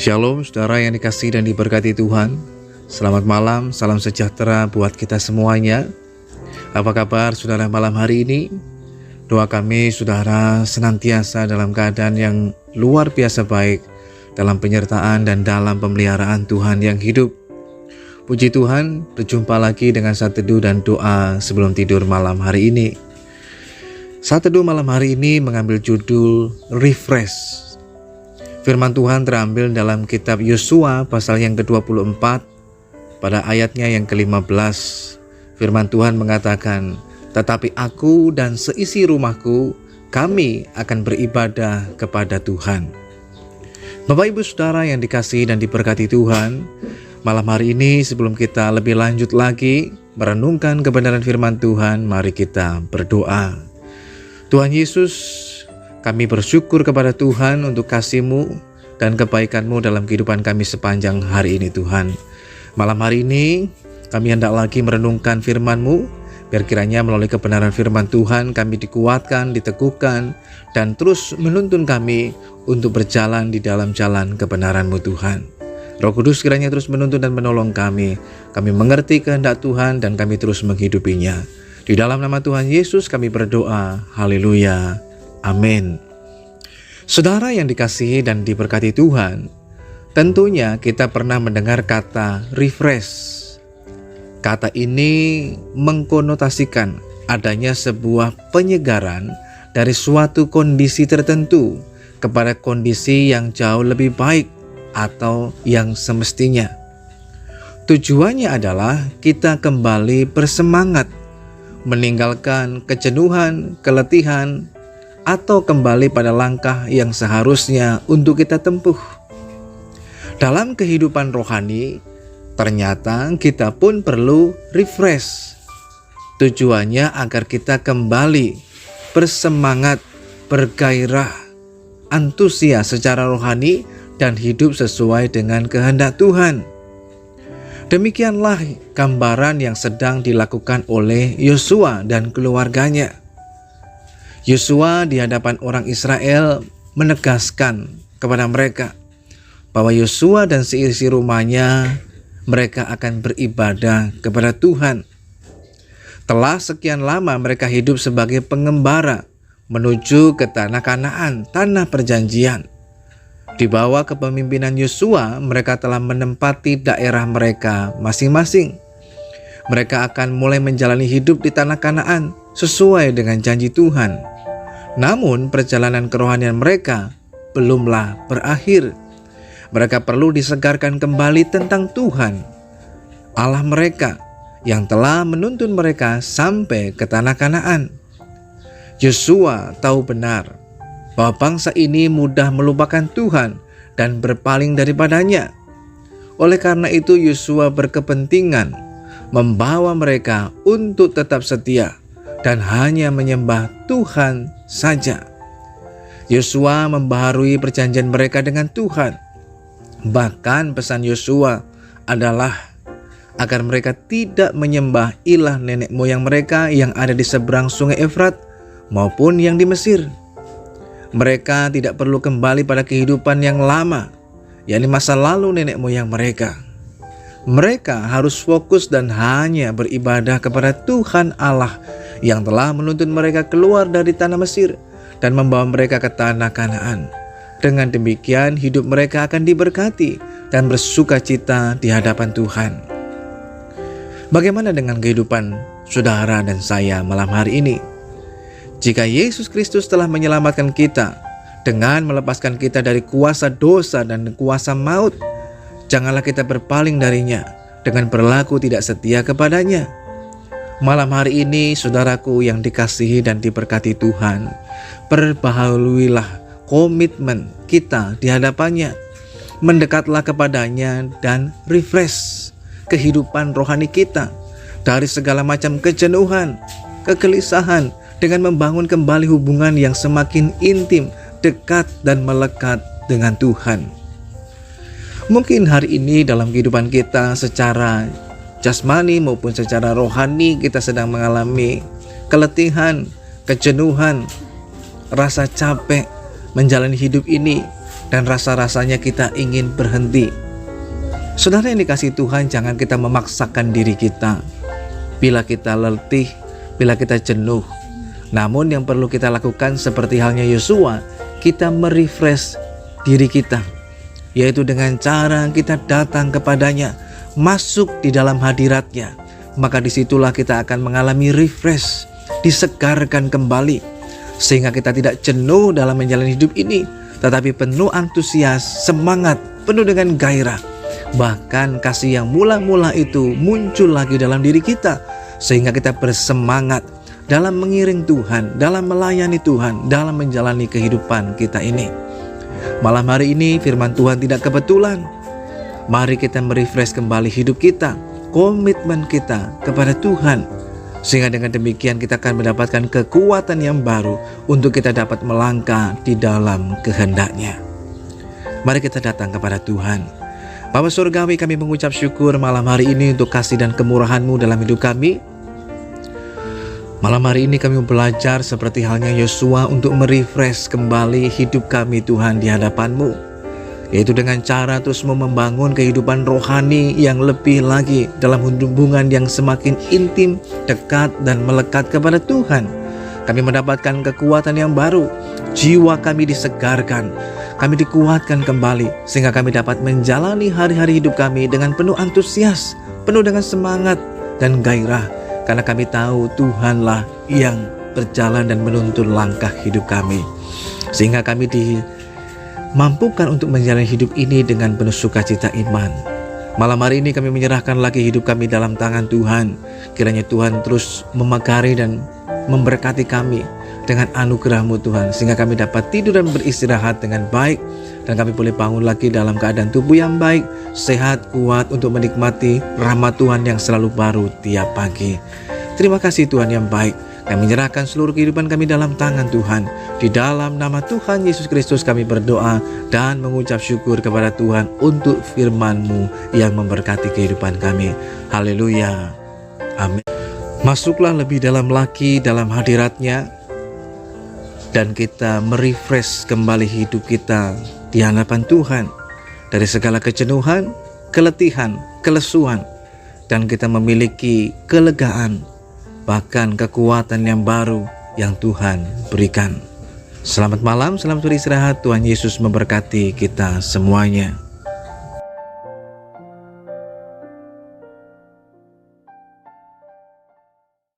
Shalom saudara yang dikasihi dan diberkati Tuhan. Selamat malam, salam sejahtera buat kita semuanya. Apa kabar saudara malam hari ini? Doa kami saudara senantiasa dalam keadaan yang luar biasa baik, dalam penyertaan dan dalam pemeliharaan Tuhan yang hidup. Puji Tuhan, berjumpa lagi dengan Saat Teduh dan doa sebelum tidur malam hari ini. Saat Teduh malam hari ini mengambil judul Refresh. Firman Tuhan terambil dalam kitab Yosua pasal yang ke-24 pada ayatnya yang ke-15. Firman Tuhan mengatakan, "Tetapi aku dan seisi rumahku, kami akan beribadah kepada Tuhan." Bapak Ibu Saudara yang dikasihi dan diberkati Tuhan, malam hari ini sebelum kita lebih lanjut lagi merenungkan kebenaran firman Tuhan, mari kita berdoa. Tuhan Yesus, kami bersyukur kepada Tuhan untuk kasih-Mu dan kebaikan-Mu dalam kehidupan kami sepanjang hari ini Tuhan. Malam hari ini kami hendak lagi merenungkan firman-Mu, biar kiranya melalui kebenaran firman Tuhan kami dikuatkan, diteguhkan, dan terus menuntun kami untuk berjalan di dalam jalan kebenaran-Mu Tuhan. Roh Kudus kiranya terus menuntun dan menolong kami. Kami mengerti kehendak Tuhan dan kami terus menghidupinya. Di dalam nama Tuhan Yesus kami berdoa. Haleluya. Amin. Saudara yang dikasihi dan diberkati Tuhan, tentunya kita pernah mendengar kata refresh. Kata ini mengkonotasikan adanya sebuah penyegaran dari suatu kondisi tertentu kepada kondisi yang jauh lebih baik atau yang semestinya. Tujuannya adalah kita kembali bersemangat, meninggalkan kejenuhan, keletihan, atau kembali pada langkah yang seharusnya untuk kita tempuh. Dalam kehidupan rohani, ternyata kita pun perlu refresh. Tujuannya agar kita kembali bersemangat, bergairah, antusias secara rohani dan hidup sesuai dengan kehendak Tuhan. Demikianlah gambaran yang sedang dilakukan oleh Yosua dan keluarganya. Yosua di hadapan orang Israel menegaskan kepada mereka bahwa Yosua dan seisi rumahnya mereka akan beribadah kepada Tuhan. Telah sekian lama mereka hidup sebagai pengembara menuju ke tanah Kanaan, tanah perjanjian. Di bawah kepemimpinan Yosua, mereka telah menempati daerah mereka masing-masing. Mereka akan mulai menjalani hidup di tanah Kanaan sesuai dengan janji Tuhan. Namun perjalanan kerohanian mereka belumlah berakhir. Mereka perlu disegarkan kembali tentang Tuhan, Allah mereka yang telah menuntun mereka sampai ke tanah Kanaan. Yosua tahu benar bahwa bangsa ini mudah melupakan Tuhan dan berpaling daripadanya. Oleh karena itu Yosua berkepentingan membawa mereka untuk tetap setia dan hanya menyembah Tuhan saja. Yosua membaharui perjanjian mereka dengan Tuhan. Bahkan pesan Yosua adalah agar mereka tidak menyembah ilah nenek moyang mereka yang ada di seberang sungai Efrat maupun yang di Mesir. Mereka tidak perlu kembali pada kehidupan yang lama, yakni masa lalu nenek moyang mereka. Mereka harus fokus dan hanya beribadah kepada Tuhan Allah yang telah menuntun mereka keluar dari tanah Mesir dan membawa mereka ke tanah Kanaan. Dengan demikian hidup mereka akan diberkati dan bersukacita di hadapan Tuhan. Bagaimana dengan kehidupan saudara dan saya malam hari ini? Jika Yesus Kristus telah menyelamatkan kita dengan melepaskan kita dari kuasa dosa dan kuasa maut, janganlah kita berpaling darinya dengan berlaku tidak setia kepadanya. Malam hari ini saudaraku yang dikasihi dan diberkati Tuhan, perbaharuilah komitmen kita di hadapannya. Mendekatlah kepadanya dan refresh kehidupan rohani kita dari segala macam kejenuhan, kegelisahan dengan membangun kembali hubungan yang semakin intim, dekat dan melekat dengan Tuhan. Mungkin hari ini dalam kehidupan kita secara jasmani maupun secara rohani kita sedang mengalami keletihan, kejenuhan, rasa capek menjalani hidup ini, dan rasa-rasanya kita ingin berhenti. Saudara yang dikasihi Tuhan, jangan kita memaksakan diri kita. Bila kita letih, bila kita jenuh, namun yang perlu kita lakukan seperti halnya Yosua, kita merefresh diri kita, yaitu dengan cara kita datang kepadanya, masuk di dalam hadiratnya. Maka disitulah kita akan mengalami refresh, disegarkan kembali, sehingga kita tidak jenuh dalam menjalani hidup ini, tetapi penuh antusias, semangat, penuh dengan gairah. Bahkan kasih yang mula-mula itu muncul lagi dalam diri kita, sehingga kita bersemangat dalam mengiring Tuhan, dalam melayani Tuhan, dalam menjalani kehidupan kita ini. Malam hari ini firman Tuhan tidak kebetulan. Mari kita merefresh kembali hidup kita, komitmen kita kepada Tuhan, sehingga dengan demikian kita akan mendapatkan kekuatan yang baru untuk kita dapat melangkah di dalam kehendak-Nya. Mari kita datang kepada Tuhan. Bapa Surgawi, kami mengucap syukur malam hari ini untuk kasih dan kemurahan-Mu dalam hidup kami. Malam hari ini kami belajar seperti halnya Yosua untuk merefresh kembali hidup kami Tuhan di hadapan-Mu, yaitu dengan cara terus membangun kehidupan rohani yang lebih lagi dalam hubungan yang semakin intim, dekat, dan melekat kepada Tuhan. Kami mendapatkan kekuatan yang baru, jiwa kami disegarkan, kami dikuatkan kembali, sehingga kami dapat menjalani hari-hari hidup kami dengan penuh antusias, penuh dengan semangat dan gairah, karena kami tahu Tuhanlah yang berjalan dan menuntun langkah hidup kami, sehingga kami mampukan untuk menjalani hidup ini dengan penuh sukacita iman. Malam hari ini kami menyerahkan lagi hidup kami dalam tangan Tuhan. Kiranya Tuhan terus memagari dan memberkati kami dengan anugerah-Mu Tuhan, sehingga kami dapat tidur dan beristirahat dengan baik, dan kami boleh bangun lagi dalam keadaan tubuh yang baik, sehat, kuat untuk menikmati rahmat Tuhan yang selalu baru tiap pagi. Terima kasih Tuhan yang baik. Kami menyerahkan seluruh kehidupan kami dalam tangan Tuhan. Di dalam nama Tuhan Yesus Kristus kami berdoa dan mengucap syukur kepada Tuhan untuk firman-Mu yang memberkati kehidupan kami. Haleluya. Amin. Masuklah lebih dalam lagi dalam hadirat-Nya, dan kita merefresh kembali hidup kita di hadapan Tuhan dari segala kejenuhan, keletihan, kelesuan, dan kita memiliki kelegaan, bahkan kekuatan yang baru yang Tuhan berikan. Selamat malam, selamat beristirahat. Tuhan Yesus memberkati kita semuanya.